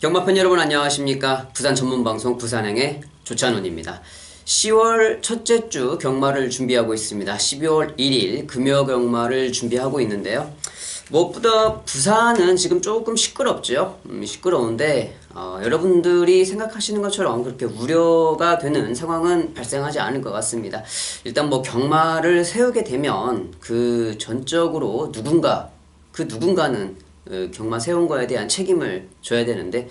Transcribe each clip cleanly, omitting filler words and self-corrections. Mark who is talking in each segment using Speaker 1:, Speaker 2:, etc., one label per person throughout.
Speaker 1: 경마팬 여러분 안녕하십니까. 부산 전문방송 부산행의 조찬훈입니다. 10월 첫째 주 경마를 준비하고 있습니다. 12월 1일 금요 경마를 준비하고 있는데요. 무엇보다 부산은 지금 조금 시끄럽죠. 시끄러운데 여러분들이 생각하시는 것처럼 그렇게 우려가 되는 상황은 발생하지 않을 것 같습니다. 일단 뭐 경마를 세우게 되면 그 전적으로 누군가는 경마 세운 거에 대한 책임을 져야 되는데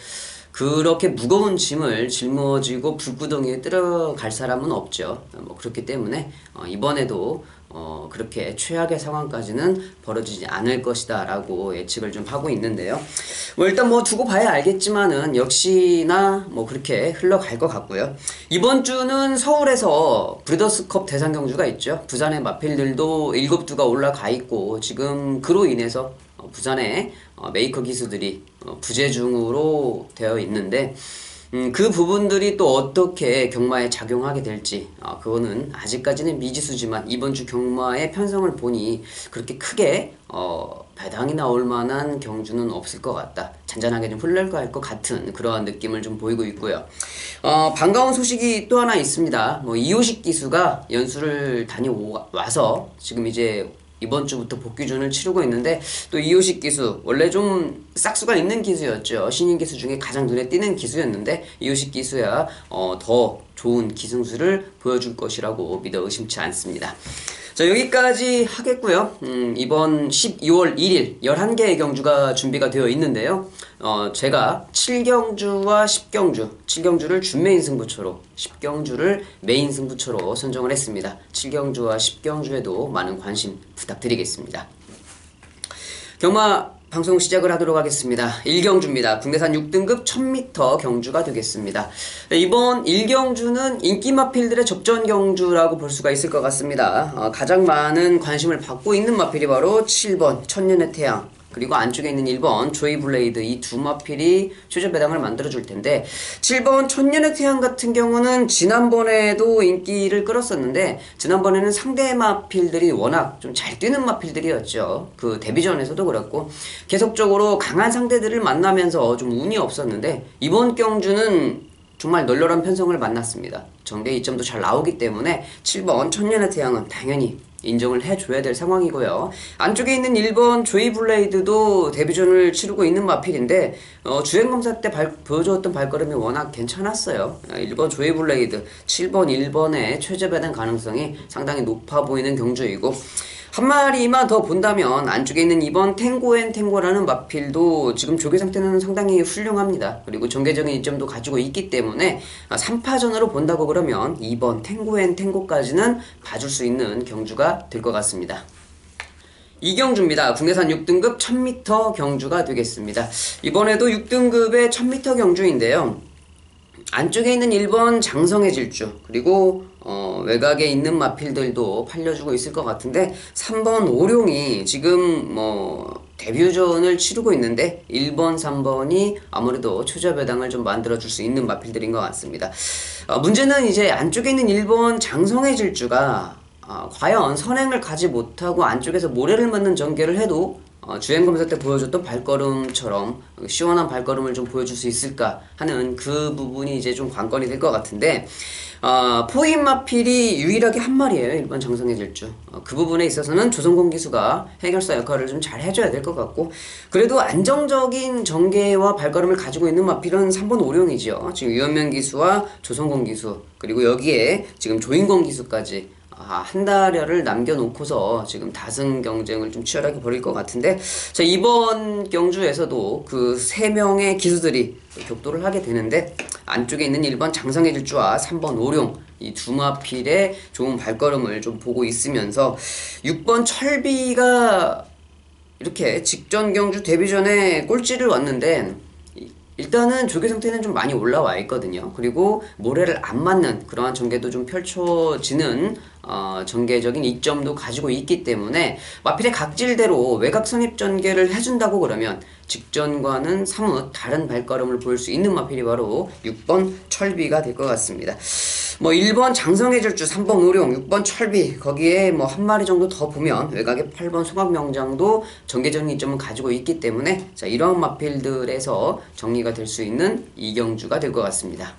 Speaker 1: 그렇게 무거운 짐을 짊어지고 불구덩이에 들어갈 사람은 없죠. 그렇기 때문에 이번에도 그렇게 최악의 상황까지는 벌어지지 않을 것이다 라고 예측을 좀 하고 있는데요. 일단 두고 봐야 알겠지만은 역시나 그렇게 흘러갈 것 같고요. 이번 주는 서울에서 브리더스컵 대상 경주가 있죠. 부산의 마필들도 7두가 올라가 있고 지금 그로 인해서 부산의 메이커 기수들이 부재중으로 되어 있는데 그 부분들이 또 어떻게 경마에 작용하게 될지 그거는 아직까지는 미지수지만 이번 주 경마의 편성을 보니 그렇게 크게 배당이 나올 만한 경주는 없을 것 같다. 잔잔하게 좀 흘러갈 것 같은 그러한 느낌을 좀 보이고 있고요. 반가운 소식이 또 하나 있습니다. 이호식 기수가 연수를 다녀와서 지금 이제 이번 주부터 복귀전을 치르고 있는데 또 이호식 기수 원래 좀 싹수가 있는 기수였죠. 신인 기수 중에 가장 눈에 띄는 기수였는데 이호식 기수야 더 좋은 기승수를 보여줄 것이라고 믿어 의심치 않습니다. 자, 여기까지 하겠고요. 이번 12월 1일 11개의 경주가 준비가 되어 있는데요. 제가 7경주와 10경주, 7경주를 준메인 승부처로 10경주를 메인 승부처로 선정을 했습니다. 7경주와 10경주에도 많은 관심 부탁드리겠습니다. 경마 방송 시작을 하도록 하겠습니다. 1경주입니다. 국내산 6등급 1000m 경주가 되겠습니다. 이번 1경주는 인기마필들의 접전 경주라고 볼 수가 있을 것 같습니다. 가장 많은 관심을 받고 있는 마필이 바로 7번 천년의 태양, 그리고 안쪽에 있는 1번 조이블레이드, 이 두 마필이 최저 배당을 만들어줄 텐데 7번 천년의 태양 같은 경우는 지난번에도 인기를 끌었었는데 지난번에는 상대 마필들이 워낙 좀 잘 뛰는 마필들이었죠. 그 데뷔전에서도 그렇고 계속적으로 강한 상대들을 만나면서 좀 운이 없었는데 이번 경주는 정말 널널한 편성을 만났습니다. 정대 이점도 잘 나오기 때문에 7번 천년의 태양은 당연히 인정을 해줘야 될 상황이고요. 안쪽에 있는 1번 조이블레이드도 데뷔전을 치르고 있는 마필인데 주행검사 때 보여주었던 발걸음이 워낙 괜찮았어요. 1번 조이블레이드, 7번 1번의 최저 배당 가능성이 상당히 높아 보이는 경주이고 한 마리만 더 본다면 안쪽에 있는 2번 탱고앤탱고라는 마필도 지금 조개 상태는 상당히 훌륭합니다. 그리고 전개적인 이점도 가지고 있기 때문에 3파전으로 본다고 그러면 2번 탱고앤탱고까지는 봐줄 수 있는 경주가 될 것 같습니다. 2경주입니다. 국내산 6등급 1000m 경주가 되겠습니다. 이번에도 6등급의 1000m 경주인데요. 안쪽에 있는 1번 장성의 질주, 그리고 외곽에 있는 마필들도 팔려주고 있을 것 같은데 3번 오룡이 지금 데뷔전을 치르고 있는데 1번, 3번이 아무래도 최저 배당을 좀 만들어줄 수 있는 마필들인 것 같습니다. 문제는 이제 안쪽에 있는 1번 장성의 질주가 과연 선행을 가지 못하고 안쪽에서 모래를 맞는 전개를 해도 주행검사 때 보여줬던 발걸음처럼 시원한 발걸음을 좀 보여줄 수 있을까 하는 그 부분이 이제 좀 관건이 될 것 같은데 포인 마필이 유일하게 한 마리예요. 1번 장성의 질주. 그 부분에 있어서는 조성공 기수가 해결사 역할을 좀 잘 해줘야 될 것 같고 그래도 안정적인 전개와 발걸음을 가지고 있는 마필은 3번 오룡이죠. 지금 유현명 기수와 조성공 기수, 그리고 여기에 지금 조인권 기수까지 한 달여를 남겨놓고서 지금 다승 경쟁을 좀 치열하게 벌일 것 같은데 자, 이번 경주에서도 그 3명의 기수들이 격돌을 하게 되는데 안쪽에 있는 1번 장성의 질주와 3번 오룡, 이 두 마필의 좋은 발걸음을 좀 보고 있으면서 6번 철비가 이렇게 직전 경주 데뷔전에 꼴찌를 왔는데 일단은 조개 상태는 좀 많이 올라와 있거든요. 그리고 모래를 안 맞는 그러한 전개도 좀 펼쳐지는 전개적인 이점도 가지고 있기 때문에 마필의 각질대로 외곽 선입 전개를 해준다고 그러면 직전과는 사뭇 다른 발걸음을 보일 수 있는 마필이 바로 6번 철비가 될 것 같습니다. 뭐 1번 장성의 질주, 3번 오룡, 6번 철비, 거기에 뭐 한 마리 정도 더 보면 외곽의 8번 송악명장도 전개적인 이점을 가지고 있기 때문에 자, 이러한 마필들에서 정리가 될 수 있는 이경주가 될 것 같습니다.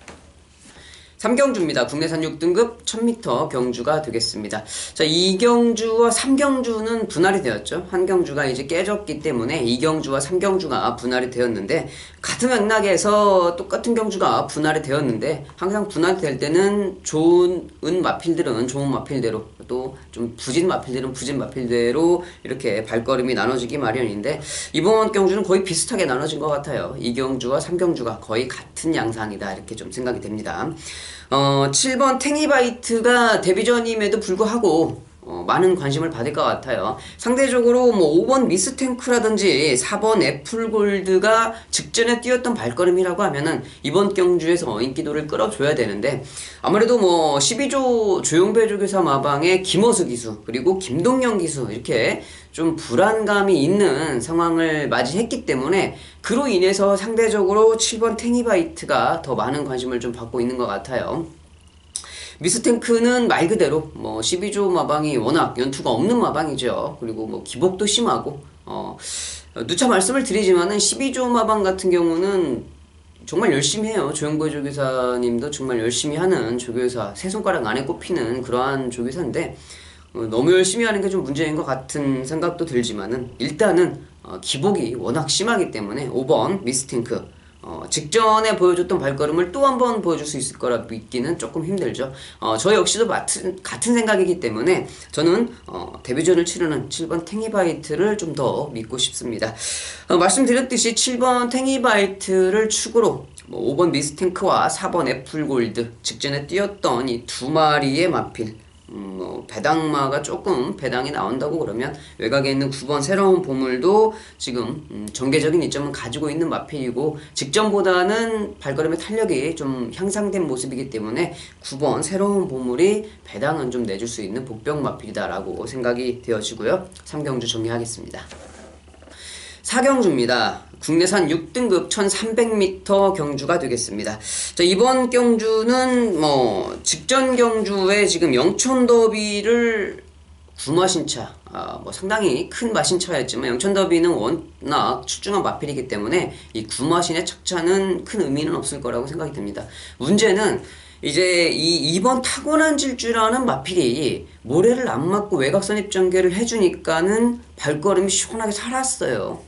Speaker 1: 3경주입니다. 국내산 6등급 1000m 경주가 되겠습니다. 자, 2경주와 3경주는 분할이 되었죠. 한 경주가 이제 깨졌기 때문에 2경주와 3경주가 분할이 되었는데, 같은 맥락에서 똑같은 경주가 분할이 되었는데, 항상 분할이 될 때는 좋은 마필들은 좋은 마필대로, 또 좀 부진 마필들은 부진 마필대로 이렇게 발걸음이 나눠지기 마련인데, 이번 경주는 거의 비슷하게 나눠진 것 같아요. 2경주와 3경주가 거의 같은 양상이다, 이렇게 좀 생각이 됩니다. 7번 탱이바이트가 데뷔전임에도 불구하고 많은 관심을 받을 것 같아요. 상대적으로 뭐 5번 미스탱크라든지 4번 애플골드가 직전에 뛰었던 발걸음이라고 하면은 이번 경주에서 인기도를 끌어줘야 되는데, 아무래도 뭐 12조 조용배 조교사 마방의 김어수 기수 그리고 김동영 기수 이렇게 좀 불안감이 있는 상황을 맞이했기 때문에, 그로 인해서 상대적으로 7번 탱이바이트가 더 많은 관심을 좀 받고 있는 것 같아요. 미스탱크는 말 그대로 뭐 12조 마방이 워낙 연투가 없는 마방이죠. 그리고 뭐 기복도 심하고, 누차 말씀을 드리지만은 12조 마방 같은 경우는 정말 열심히 해요. 조영보 조교사님도 정말 열심히 하는 조교사, 세 손가락 안에 꼽히는 그러한 조교사인데, 너무 열심히 하는 게 좀 문제인 것 같은 생각도 들지만은, 일단은 기복이 워낙 심하기 때문에 5번 미스탱크 직전에 보여줬던 발걸음을 또 한 번 보여줄 수 있을 거라 믿기는 조금 힘들죠. 저 역시도 같은 생각이기 때문에 저는 데뷔전을 치르는 7번 탱이바이트를 좀 더 믿고 싶습니다. 말씀드렸듯이 7번 탱이바이트를 축으로 5번 미스탱크와 4번 애플골드, 직전에 뛰었던 이 두 마리의 마필, 배당마가 조금 배당이 나온다고 그러면 외곽에 있는 9번 새로운 보물도 지금 전개적인 이점은 가지고 있는 마필이고, 직전보다는 발걸음의 탄력이 좀 향상된 모습이기 때문에 9번 새로운 보물이 배당은 좀 내줄 수 있는 복병 마필이다라고 생각이 되어지고요. 3경주 정리하겠습니다. 4경주입니다. 국내산 6등급 1300m 경주가 되겠습니다. 자, 이번 경주는 직전 경주에 지금 영천더비를 구마신차, 상당히 큰 마신차였지만 영천더비는 워낙 출중한 마필이기 때문에 이 구마신의 착차는 큰 의미는 없을 거라고 생각이 듭니다. 문제는 이제 이 2번 타고난 질주라는 마필이 모래를 안 맞고 외곽선 입전개를 해주니까는 발걸음이 시원하게 살았어요.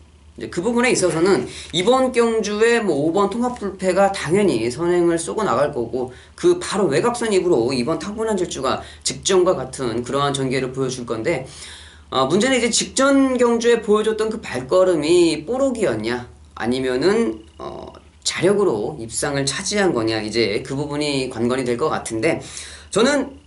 Speaker 1: 그 부분에 있어서는 이번 경주에 5번 통합불패가 당연히 선행을 쏘고 나갈 거고, 그 바로 외곽선 입으로 이번 타고난 질주가 직전과 같은 그러한 전개를 보여줄 건데, 문제는 이제 직전 경주에 보여줬던 그 발걸음이 뽀록이었냐, 아니면은 자력으로 입상을 차지한 거냐, 이제 그 부분이 관건이 될 것 같은데, 저는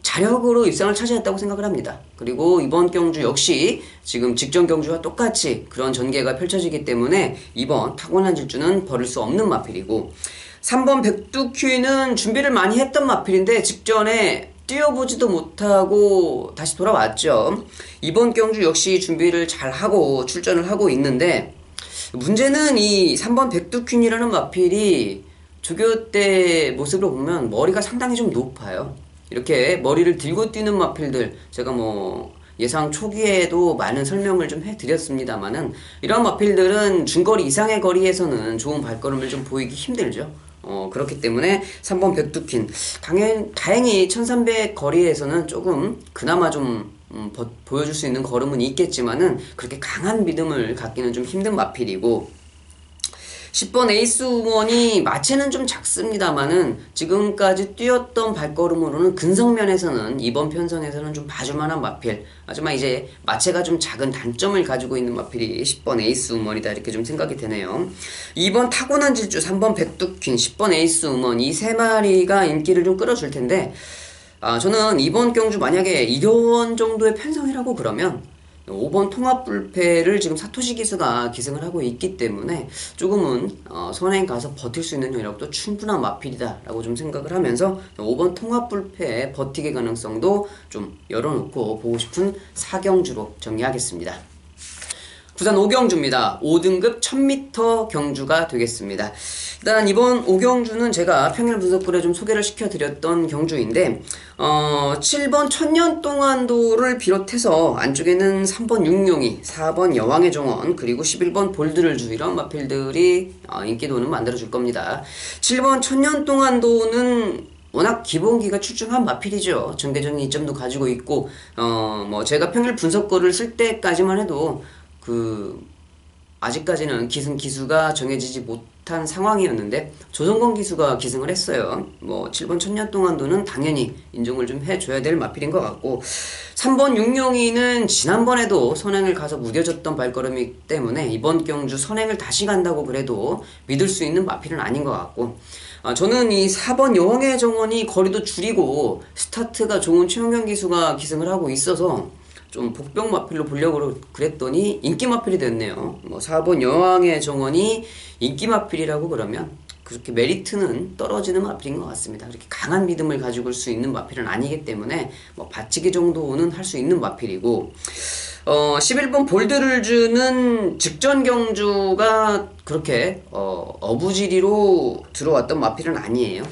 Speaker 1: 자력으로 입상을 차지했다고 생각을 합니다. 그리고 이번 경주 역시 지금 직전 경주와 똑같이 그런 전개가 펼쳐지기 때문에 이번 타고난 질주는 버릴 수 없는 마필이고, 3번 백두퀴는 준비를 많이 했던 마필인데 직전에 뛰어보지도 못하고 다시 돌아왔죠. 이번 경주 역시 준비를 잘하고 출전을 하고 있는데, 문제는 이 3번 백두퀸이라는 마필이 조교 때 모습을 보면 머리가 상당히 좀 높아요. 이렇게 머리를 들고 뛰는 마필들, 제가 예상 초기에도 많은 설명을 좀 해드렸습니다만은, 이런 마필들은 중거리 이상의 거리에서는 좋은 발걸음을 좀 보이기 힘들죠. 그렇기 때문에 3번 백두퀸, 다행히 1300 거리에서는 조금 그나마 좀 보여줄 수 있는 걸음은 있겠지만은 그렇게 강한 믿음을 갖기는 좀 힘든 마필이고, 10번 에이스 우먼이 마체는 좀 작습니다만은 지금까지 뛰었던 발걸음으로는 근성면에서는 이번 편성에서는 좀 봐줄만한 마필, 하지만 이제 마체가 좀 작은 단점을 가지고 있는 마필이 10번 에이스 우먼이다, 이렇게 좀 생각이 되네요. 2번 타고난 질주, 3번 백두퀸, 10번 에이스 우먼, 이 세 마리가 인기를 좀 끌어줄 텐데, 저는 이번 경주 만약에 이런 정도의 편성이라고 그러면 5번 통합불패를 지금 사토시 기수가 기승을 하고 있기 때문에 조금은 선행 가서 버틸 수 있는 여력도 충분한 마필이다 라고 좀 생각을 하면서 5번 통합불패의 버티기 가능성도 좀 열어놓고 보고 싶은 4경주로 정리하겠습니다. 부산 오경주입니다. 5등급 1000m 경주가 되겠습니다. 일단 이번 오경주는 제가 평일 분석글에 좀 소개를 시켜드렸던 경주인데 7번 천년동안도를 비롯해서 안쪽에는 3번 육룡이, 4번 여왕의 정원, 그리고 11번 볼드를주 이런 마필들이 인기도는 만들어줄 겁니다. 7번 천년동안도는 워낙 기본기가 출중한 마필이죠. 정대적인 이점도 가지고 있고 뭐 제가 평일 분석글을 쓸 때까지만 해도 아직까지는 기승 기수가 정해지지 못한 상황이었는데 조성건 기수가 기승을 했어요. 뭐 7번 천년동안도는 당연히 인정을 좀 해줘야 될 마필인 것 같고 3번 육룡이는 지난번에도 선행을 가서 무뎌졌던 발걸음이기 때문에 이번 경주 선행을 다시 간다고 그래도 믿을 수 있는 마필은 아닌 것 같고 저는 이 4번 여왕의 정원이 거리도 줄이고 스타트가 좋은 최영경 기수가 기승을 하고 있어서 좀 복병 마필로 보려고 그랬더니 인기 마필이 됐네요. 뭐 4번 여왕의 정원이 인기 마필이라고 그러면 그렇게 메리트는 떨어지는 마필인 것 같습니다. 그렇게 강한 믿음을 가지고 올 수 있는 마필은 아니기 때문에 뭐 받치기 정도는 할 수 있는 마필이고 11번 볼드를주는 직전 경주가 그렇게 어부지리로 들어왔던 마필은 아니에요.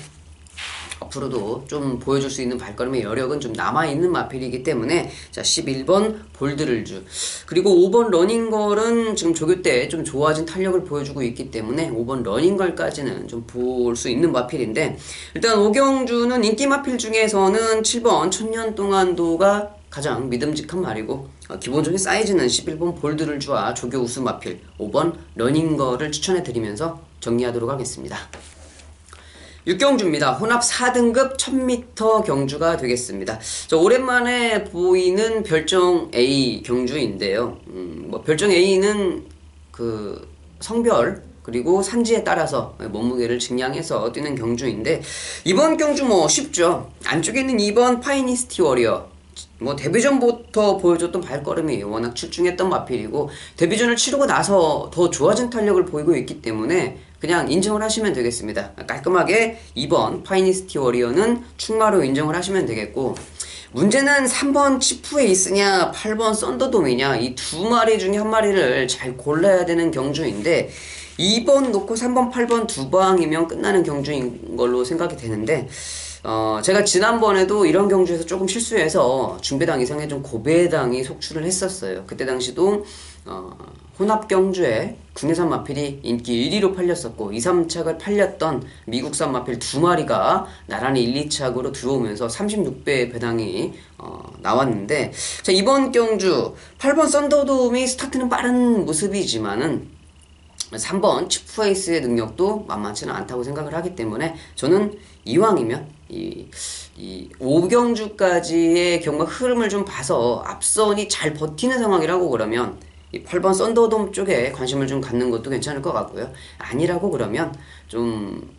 Speaker 1: 앞으로도 좀 보여줄 수 있는 발걸음의 여력은 좀 남아있는 마필이기 때문에 자 11번 볼드를주 그리고 5번 러닝걸은 지금 조교 때 좀 좋아진 탄력을 보여주고 있기 때문에 5번 러닝걸까지는 좀 볼 수 있는 마필인데 일단 오경주는 인기 마필 중에서는 7번 천년동안도가 가장 믿음직한 말이고 기본적인 사이즈는 11번 볼드를주와 조교 우수 마필 5번 러닝걸을 추천해드리면서 정리하도록 하겠습니다. 6경주입니다. 혼합 4등급 1000m 경주가 되겠습니다. 오랜만에 보이는 별정 A 경주인데요. 뭐 별정 A는 성별 그리고 산지에 따라서 몸무게를 증량해서 뛰는 경주인데 이번 경주 뭐 쉽죠. 안쪽에 있는 2번 파이니스티 워리어 뭐 데뷔전부터 보여줬던 발걸음이 워낙 출중했던 마필이고 데뷔전을 치르고 나서 더 좋아진 탄력을 보이고 있기 때문에 그냥 인정을 하시면 되겠습니다. 깔끔하게 2번 파이니스티 워리어는 충마로 인정을 하시면 되겠고 문제는 3번 치프에이스냐 8번 썬더돔이냐 이 두 마리 중에 한 마리를 잘 골라야 되는 경주인데 2번 놓고 3번 8번 두 방이면 끝나는 경주인 걸로 생각이 되는데 제가 지난번에도 이런 경주에서 조금 실수해서 중배당 이상의 좀 고배당이 속출을 했었어요. 그때 당시도 혼합 경주에 국내산 마필이 인기 1위로 팔렸었고 2, 3착을 팔렸던 미국산 마필 두 마리가 나란히 1, 2착으로 들어오면서 36배의 배당이 나왔는데 자 이번 경주 8번 썬더돔이 스타트는 빠른 모습이지만은 3번 치프에이스의 능력도 만만치는 않다고 생각을 하기 때문에 저는 이왕이면 이 5경주까지의 경마 흐름을 좀 봐서 앞선이 잘 버티는 상황이라고 그러면 이 8번 썬더돔 쪽에 관심을 좀 갖는 것도 괜찮을 것 같고요. 아니라고 그러면 좀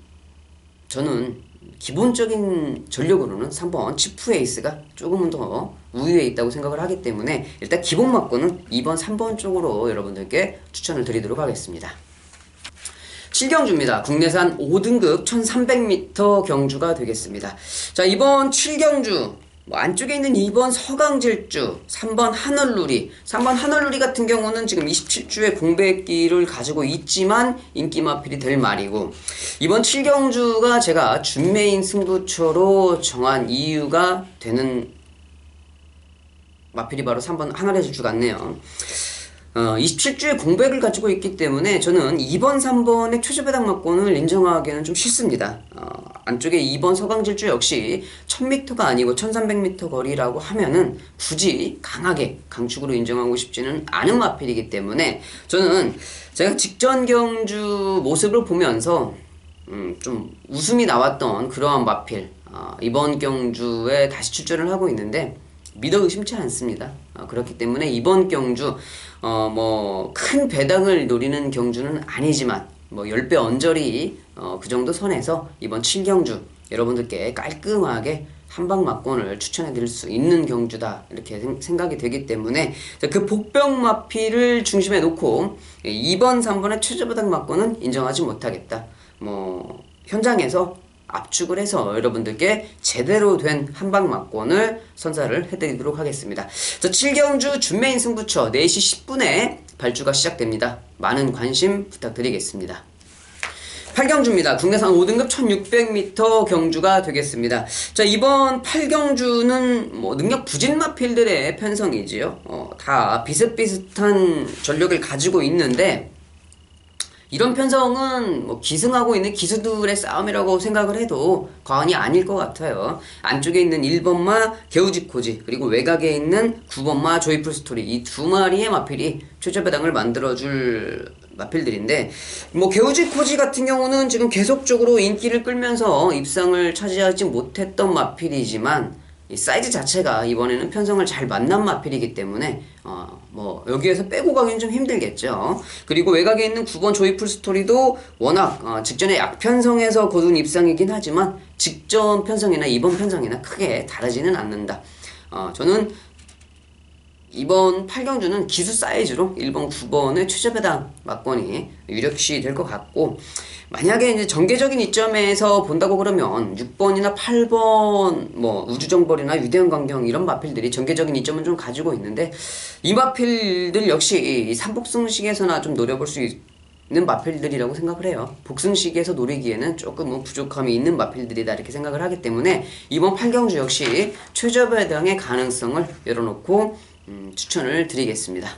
Speaker 1: 저는 기본적인 전력으로는 3번 치프에이스가 조금은 더 우위에 있다고 생각을 하기 때문에 일단 기본 막고는 2번, 3번 쪽으로 여러분들께 추천을 드리도록 하겠습니다. 7경주입니다. 국내산 5등급 1300m 경주가 되겠습니다. 자 이번 7경주 안쪽에 있는 2번 서강질주, 3번 하늘누리 3번 하늘누리 같은 경우는 지금 27주의 공백기를 가지고 있지만 인기 마필이 될 말이고 이번 7경주가 제가 준메인 승부처로 정한 이유가 되는 마필이 바로 3번 하늘의 질주 같네요. 27주의 공백을 가지고 있기 때문에 저는 2번, 3번의 최저배당 막권을 인정하기에는 좀 싫습니다. 안쪽에 2번 서강질주 역시 1000m가 아니고 1300m 거리라고 하면은 굳이 강하게 강축으로 인정하고 싶지는 않은 마필이기 때문에 저는 제가 직전 경주 모습을 보면서 좀 웃음이 나왔던 그러한 마필 이번 경주에 다시 출전을 하고 있는데 믿어 의심치 않습니다. 그렇기 때문에 이번 경주 뭐 큰 배당을 노리는 경주는 아니지만 뭐 10배 언저리 그 정도 선에서 이번 7경주 여러분들께 깔끔하게 한방 막권을 추천해 드릴 수 있는 경주다 이렇게 생각이 되기 때문에 그 복병 마필을 중심에 놓고 2번, 3번의 최저배당 막권은 인정하지 못하겠다. 뭐 현장에서 압축을 해서 여러분들께 제대로 된 한방 막권을 선사를 해드리도록 하겠습니다. 자, 7경주 준메인 승부처 4시 10분에 발주가 시작됩니다. 많은 관심 부탁드리겠습니다. 8경주입니다. 국내산 5등급 1600m 경주가 되겠습니다. 자, 이번 8경주는 뭐 능력 부진 마필들의 편성이지요. 다 비슷비슷한 전력을 가지고 있는데, 이런 편성은 뭐 기승하고 있는 기수들의 싸움이라고 생각을 해도 과언이 아닐 것 같아요. 안쪽에 있는 1번마 개우지코지, 그리고 외곽에 있는 9번마 조이풀 스토리, 이 두 마리의 마필이 최저배당을 만들어줄 마필들인데, 뭐 개우지코지 같은 경우는 지금 계속적으로 인기를 끌면서 입상을 차지하지 못했던 마필이지만 이 사이즈 자체가 이번에는 편성을 잘 만난 마필이기 때문에 뭐 여기에서 빼고 가기는 좀 힘들겠죠. 그리고 외곽에 있는 9번 조이풀 스토리도 워낙 직전에 약편성에서 거둔 입상이긴 하지만 직전 편성이나 이번 편성이나 크게 다르지는 않는다. 저는 이번 8경주는 기수 사이즈로 1번, 9번의 최저배당 막권이 유력시 될 것 같고, 만약에 이제 전개적인 이점에서 본다고 그러면 6번이나 8번, 뭐 우주정벌이나 유대현광경 이런 마필들이 전개적인 이점은 좀 가지고 있는데, 이 마필들 역시 이 삼복승식에서나 좀 노려볼 수 있는 마필들이라고 생각을 해요. 복승식에서 노리기에는 조금 부족함이 있는 마필들이다 이렇게 생각을 하기 때문에 이번 8경주 역시 최저배당의 가능성을 열어놓고 추천을 드리겠습니다.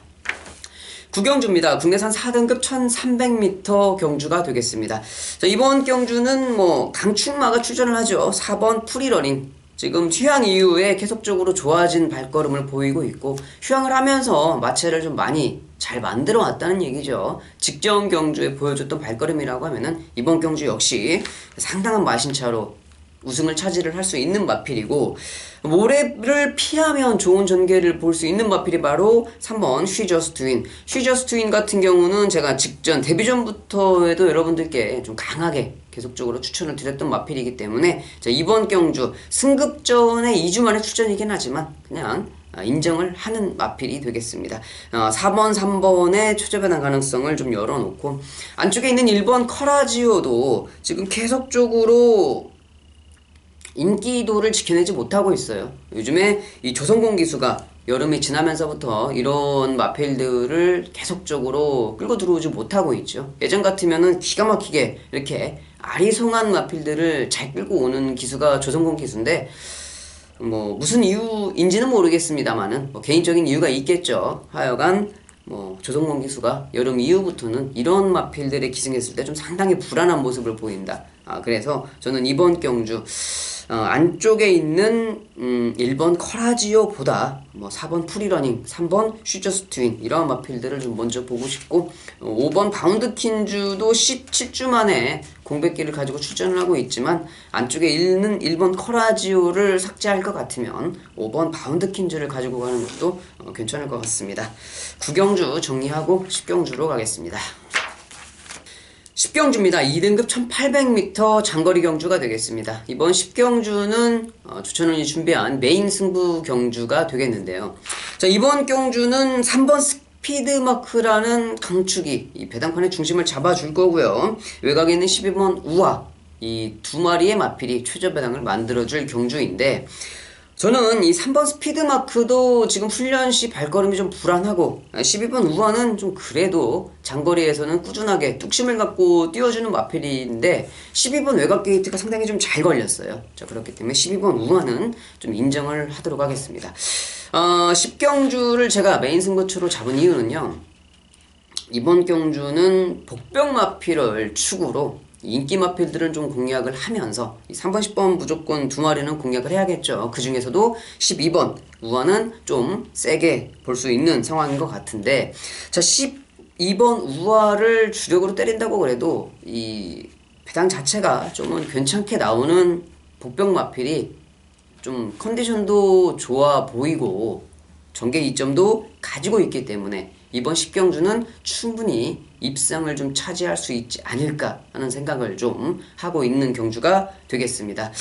Speaker 1: 9경주입니다. 국내산 4등급 1300m 경주가 되겠습니다. 자, 이번 경주는 뭐 강축마가 출전을 하죠. 4번 프리러닝. 지금 휴양 이후에 계속적으로 좋아진 발걸음을 보이고 있고, 휴양을 하면서 마체를 좀 많이 잘 만들어 왔다는 얘기죠. 직전 경주에 보여줬던 발걸음이라고 하면은 이번 경주 역시 상당한 마신차로 우승을 차지를 할 수 있는 마필이고, 모래를 피하면 좋은 전개를 볼 수 있는 마필이 바로 3번 쉬저스트윈. 쉬저스트윈 같은 경우는 제가 직전 데뷔전부터에도 여러분들께 좀 강하게 계속적으로 추천을 드렸던 마필이기 때문에, 자, 이번 경주 승급전에 2주 만에 출전이긴 하지만 그냥 인정을 하는 마필이 되겠습니다. 4번, 3번의 최저배당 가능성을 좀 열어놓고, 안쪽에 있는 1번 커라지오도 지금 계속적으로 인기도를 지켜내지 못하고 있어요. 요즘에 이 조선공 기수가 여름이 지나면서부터 이런 마필들을 계속적으로 끌고 들어오지 못하고 있죠. 예전 같으면은 기가 막히게 이렇게 아리송한 마필들을 잘 끌고 오는 기수가 조선공 기수인데, 뭐 무슨 이유인지는 모르겠습니다만은 뭐 개인적인 이유가 있겠죠. 하여간 뭐 조선공 기수가 여름 이후부터는 이런 마필들에 기승했을 때 좀 상당히 불안한 모습을 보인다. 그래서 저는 이번 경주 안쪽에 있는 1번 커라지오보다 뭐 4번 프리러닝, 3번 슈저스트윈 이런 마필들을 좀 먼저 보고 싶고, 5번 바운드킨주도 17주 만에 공백기를 가지고 출전을 하고 있지만 안쪽에 있는 1번 커라지오를 삭제할 것 같으면 5번 바운드킨주를 가지고 가는 것도 괜찮을 것 같습니다. 9경주 정리하고 10경주로 가겠습니다. 10경주입니다. 2등급 1800m 장거리 경주가 되겠습니다. 이번 10경주는 주천원이 준비한 메인 승부 경주가 되겠는데요. 자, 이번 경주는 3번 스피드마크라는 강축이 이 배당판의 중심을 잡아줄 거고요. 외곽에 있는 12번 우아, 이 두 마리의 마필이 최저 배당을 만들어줄 경주인데, 저는 이 3번 스피드마크도 지금 훈련시 발걸음이 좀 불안하고, 12번 우아는 좀 그래도 장거리에서는 꾸준하게 뚝심을 갖고 띄워주는 마필인데 12번 외곽 게이트가 상당히 좀 잘 걸렸어요. 자, 그렇기 때문에 12번 우아는 좀 인정을 하도록 하겠습니다. 10경주를 제가 메인 승부처로 잡은 이유는요, 이번 경주는 복병 마필을 축으로 인기 마필들은 좀 공략을 하면서 3번, 10번 무조건 두 마리는 공략을 해야겠죠. 그 중에서도 12번 우아는 좀 세게 볼 수 있는 상황인 것 같은데, 자, 12번 우아를 주력으로 때린다고 그래도 이 배당 자체가 좀은 괜찮게 나오는 복병 마필이 좀 컨디션도 좋아 보이고 전개 이점도 가지고 있기 때문에 이번 10경주는 충분히 입상을 좀 차지할 수 있지 않을까 하는 생각을 좀 하고 있는 경주가 되겠습니다.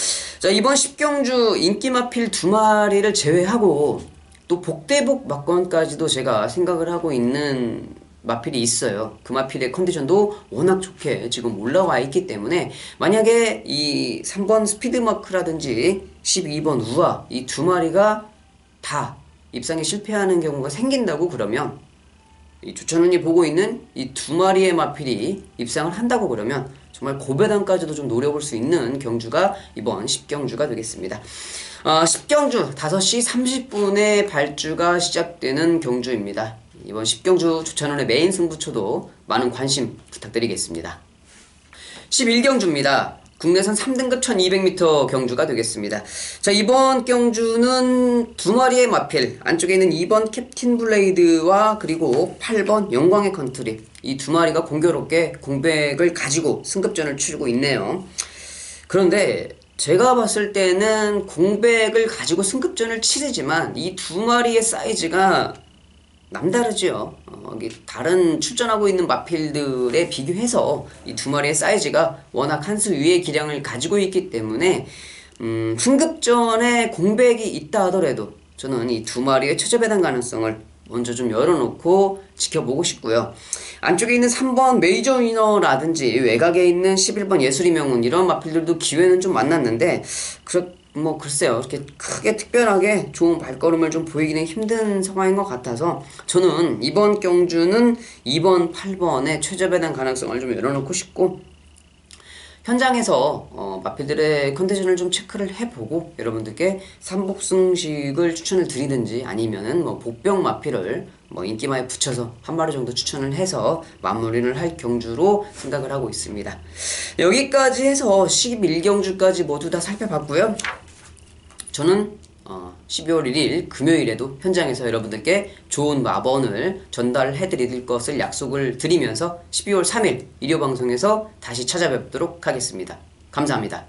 Speaker 1: 자, 이번 10경주 인기 마필 두 마리를 제외하고 또 복대복 막권까지도 제가 생각을 하고 있는 마필이 있어요. 그 마필의 컨디션도 워낙 좋게 지금 올라와 있기 때문에 만약에 이 3번 스피드마크라든지 12번 우아 이 두 마리가 다 입상에 실패하는 경우가 생긴다고 그러면 이 조찬훈이 보고 있는 이 두 마리의 마필이 입상을 한다고 그러면 정말 고배당까지도 좀 노려볼 수 있는 경주가 이번 10경주가 되겠습니다. 10경주 5시 30분에 발주가 시작되는 경주입니다. 이번 10경주 조찬훈의 메인 승부처도 많은 관심 부탁드리겠습니다. 11경주입니다. 국내선 3등급 1200m 경주가 되겠습니다. 자, 이번 경주는 두 마리의 마필, 안쪽에 있는 2번 캡틴 블레이드와 그리고 8번 영광의 컨트리, 이 두 마리가 공교롭게 공백을 가지고 승급전을 치르고 있네요. 그런데 제가 봤을 때는 공백을 가지고 승급전을 치르지만 이 두 마리의 사이즈가 남다르죠. 다른 출전하고 있는 마필들에 비교해서 이 두 마리의 사이즈가 워낙 한 수 위의 기량을 가지고 있기 때문에 승급전에 공백이 있다 하더라도 저는 이 두 마리의 최저배당 가능성을 먼저 좀 열어놓고 지켜보고 싶고요. 안쪽에 있는 3번 메이저 위너라든지 외곽에 있는 11번 예술의 명운 이런 마필들도 기회는 좀 만났는데 글쎄요. 이렇게 크게 특별하게 좋은 발걸음을 좀 보이기는 힘든 상황인 것 같아서 저는 이번 경주는 2번, 8번의 최저배당 가능성을 좀 열어놓고 싶고 현장에서 마필들의 컨디션을 좀 체크를 해보고 여러분들께 삼복승식을 추천을 드리든지 아니면은 복병 마필을 인기마에 붙여서 한 마리 정도 추천을 해서 마무리를 할 경주로 생각을 하고 있습니다. 여기까지 해서 11경주까지 모두 다 살펴봤고요. 저는 12월 1일 금요일에도 현장에서 여러분들께 좋은 마번을 전달해 드릴 것을 약속을 드리면서 12월 3일 일요방송에서 다시 찾아뵙도록 하겠습니다. 감사합니다.